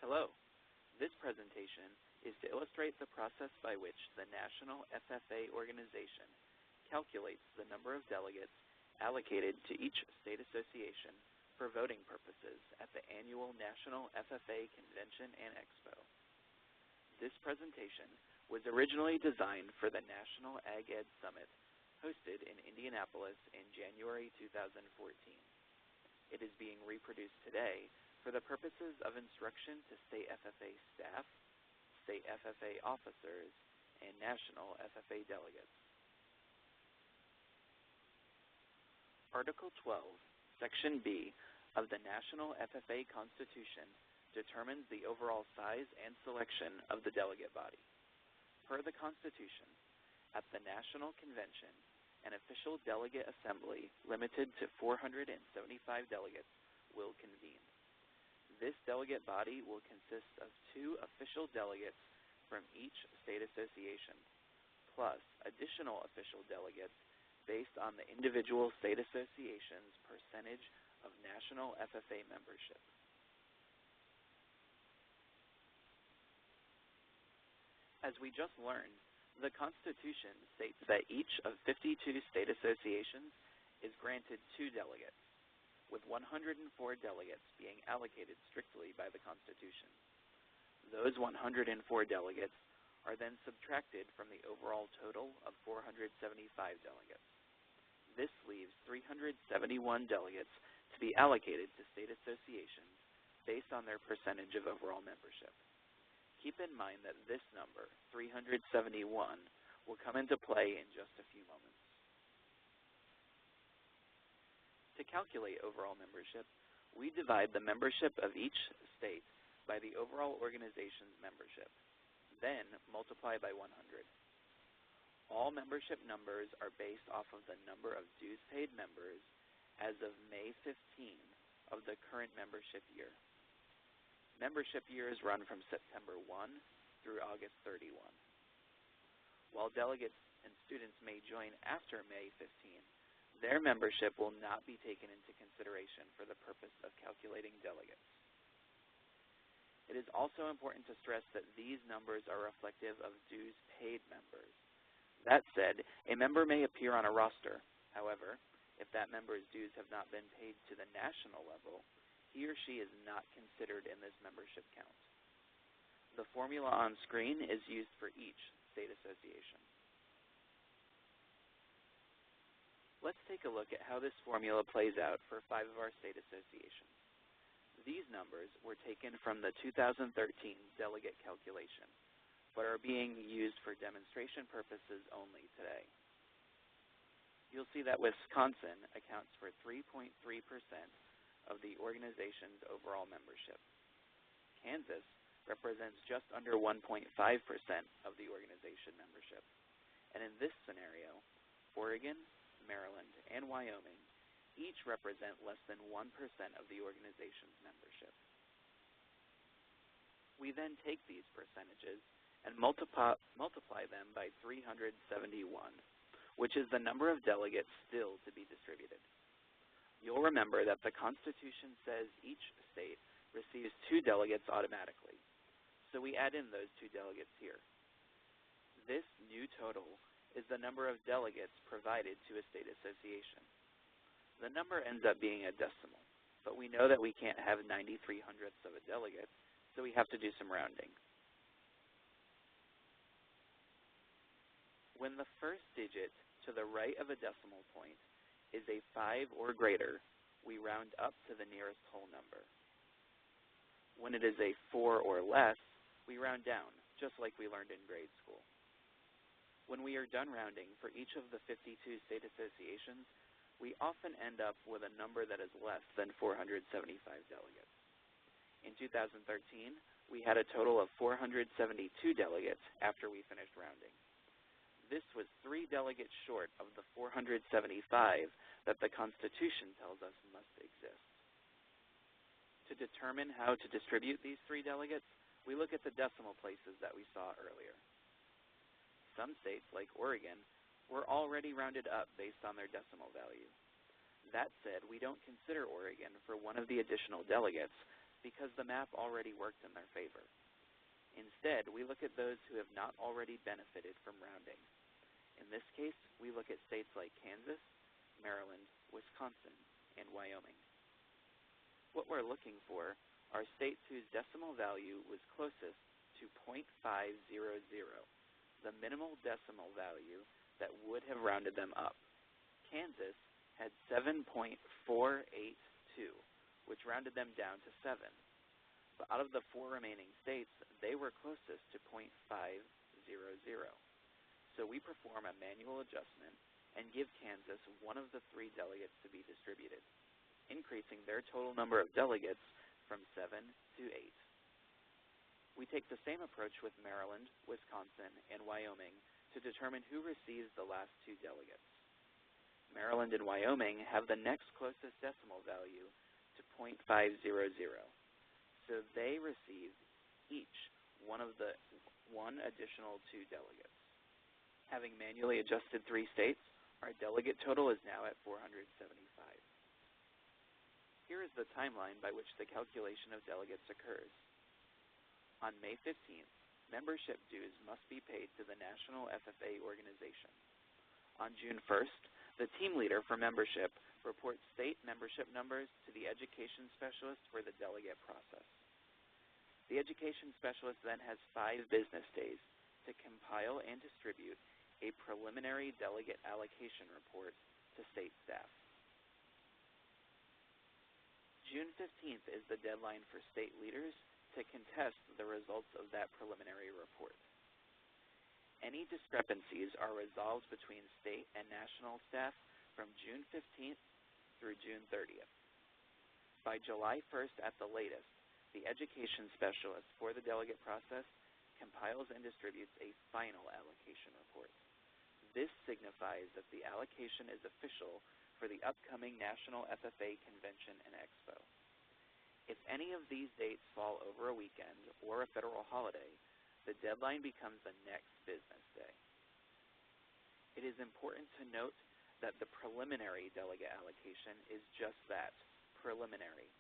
Hello. This presentation is to illustrate the process by which the National FFA organization calculates the number of delegates allocated to each state association for voting purposes at the annual National FFA Convention and Expo. This presentation was originally designed for the National Ag Ed Summit hosted in Indianapolis in January 2014. It is being reproduced today for the purposes of instruction to state FFA staff, state FFA officers, and national FFA delegates. Article 12, Section B of the National FFA Constitution determines the overall size and selection of the delegate body. Per the Constitution, at the National Convention, an official delegate assembly limited to 475 delegates will convene. This delegate body will consist of 2 official delegates from each state association, plus additional official delegates based on the individual state association's percentage of national FFA membership. As we just learned, the Constitution states that each of 52 state associations is granted 2 delegates, with 104 delegates being allocated strictly by the Constitution. Those 104 delegates are then subtracted from the overall total of 475 delegates. This leaves 371 delegates to be allocated to state associations based on their percentage of overall membership. Keep in mind that this number, 371, will come into play in just a few moments. To calculate overall membership, we divide the membership of each state by the overall organization's membership, then multiply by 100. All membership numbers are based off of the number of dues paid members as of May 15 of the current membership year. Membership years run from September 1 through August 31. While delegates and students may join after May 15, their membership will not be taken into consideration for the purpose of calculating delegates. It is also important to stress that these numbers are reflective of dues paid members. That said, a member may appear on a roster. However, if that member's dues have not been paid to the national level, he or she is not considered in this membership count. The formula on screen is used for each state association. Let's take a look at how this formula plays out for 5 of our state associations. These numbers were taken from the 2013 delegate calculation, but are being used for demonstration purposes only today. You'll see that Wisconsin accounts for 3.3% of the organization's overall membership. Kansas represents just under 1.5% of the organization membership. And in this scenario, Oregon, Maryland, and Wyoming each represent less than 1% of the organization's membership. We then take these percentages and multiply them by 371, which is the number of delegates still to be distributed. You'll remember that the Constitution says each state receives 2 delegates automatically, so we add in those 2 delegates here. This new total is the number of delegates provided to a state association. The number ends up being a decimal, but we know that we can't have 93/100ths of a delegate, so we have to do some rounding. When the first digit to the right of a decimal point is a 5 or greater, we round up to the nearest whole number. When it is a 4 or less, we round down, just like we learned in grade school. When we are done rounding for each of the 52 state associations, we often end up with a number that is less than 475 delegates. In 2013, we had a total of 472 delegates after we finished rounding. This was 3 delegates short of the 475 that the Constitution tells us must exist. To determine how to distribute these 3 delegates, we look at the decimal places that we saw earlier. Some states, like Oregon, were already rounded up based on their decimal value. That said, we don't consider Oregon for one of the additional delegates because the map already worked in their favor. Instead, we look at those who have not already benefited from rounding. In this case, we look at states like Kansas, Maryland, Wisconsin, and Wyoming. What we're looking for are states whose decimal value was closest to 0.500, the minimal decimal value that would have rounded them up. Kansas had 7.482, which rounded them down to 7. But out of the 4 remaining states, they were closest to 0.500. So we perform a manual adjustment and give Kansas one of the 3 delegates to be distributed, increasing their total number of delegates from 7 to 8. We take the same approach with Maryland, Wisconsin, and Wyoming to determine who receives the last 2 delegates. Maryland and Wyoming have the next closest decimal value to 0.500. So they receive each one additional 2 delegates. Having manually adjusted 3 states, our delegate total is now at 475. Here is the timeline by which the calculation of delegates occurs. On May 15th, membership dues must be paid to the National FFA organization. On June 1st, the team leader for membership reports state membership numbers to the education specialist for the delegate process. The education specialist then has 5 business days to compile and distribute a preliminary delegate allocation report to state staff. June 15th is the deadline for state leaders to contest the results of that preliminary report. Any discrepancies are resolved between state and national staff from June 15th through June 30th. By July 1st at the latest, the education specialist for the delegate process compiles and distributes a final allocation report. This signifies that the allocation is official for the upcoming National FFA Convention and Expo. If any of these dates fall over a weekend or a federal holiday, the deadline becomes the next business day. It is important to note that the preliminary delegate allocation is just that, preliminary.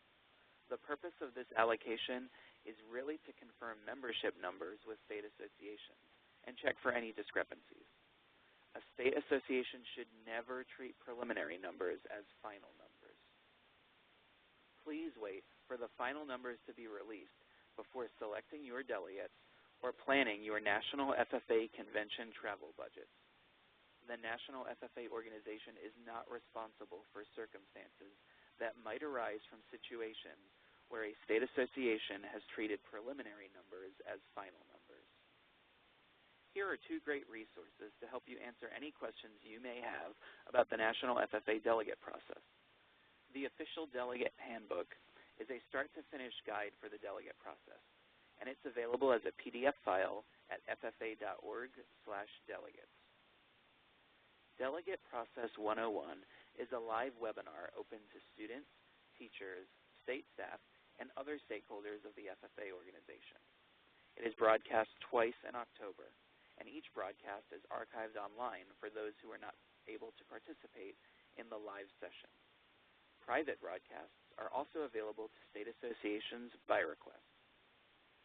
The purpose of this allocation is really to confirm membership numbers with state associations and check for any discrepancies. A state association should never treat preliminary numbers as final numbers. Please wait for the final numbers to be released before selecting your delegates or planning your National FFA Convention travel budgets. The National FFA organization is not responsible for circumstances that might arise from situations where a state association has treated preliminary numbers as final numbers. Here are 2 great resources to help you answer any questions you may have about the National FFA delegate process. The official delegate handbook is a start-to-finish guide for the delegate process, and it's available as a PDF file at ffa.org/delegates. Delegate Process 101 is a live webinar open to students, teachers, state staff, and other stakeholders of the FFA organization. It is broadcast twice in October, and each broadcast is archived online for those who are not able to participate in the live session. Private broadcasts are also available to state associations by request.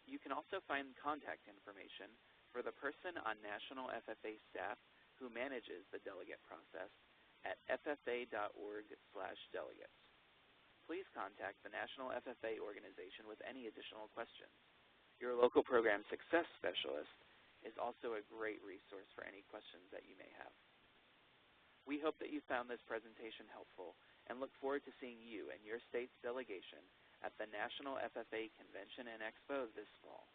You can also find contact information for the person on National FFA staff who manages the delegate process at ffa.org/delegates. Please contact the National FFA organization with any additional questions. Your local program success specialist is also a great resource for any questions that you may have. We hope that you found this presentation helpful and look forward to seeing you and your state's delegation at the National FFA Convention and Expo this fall.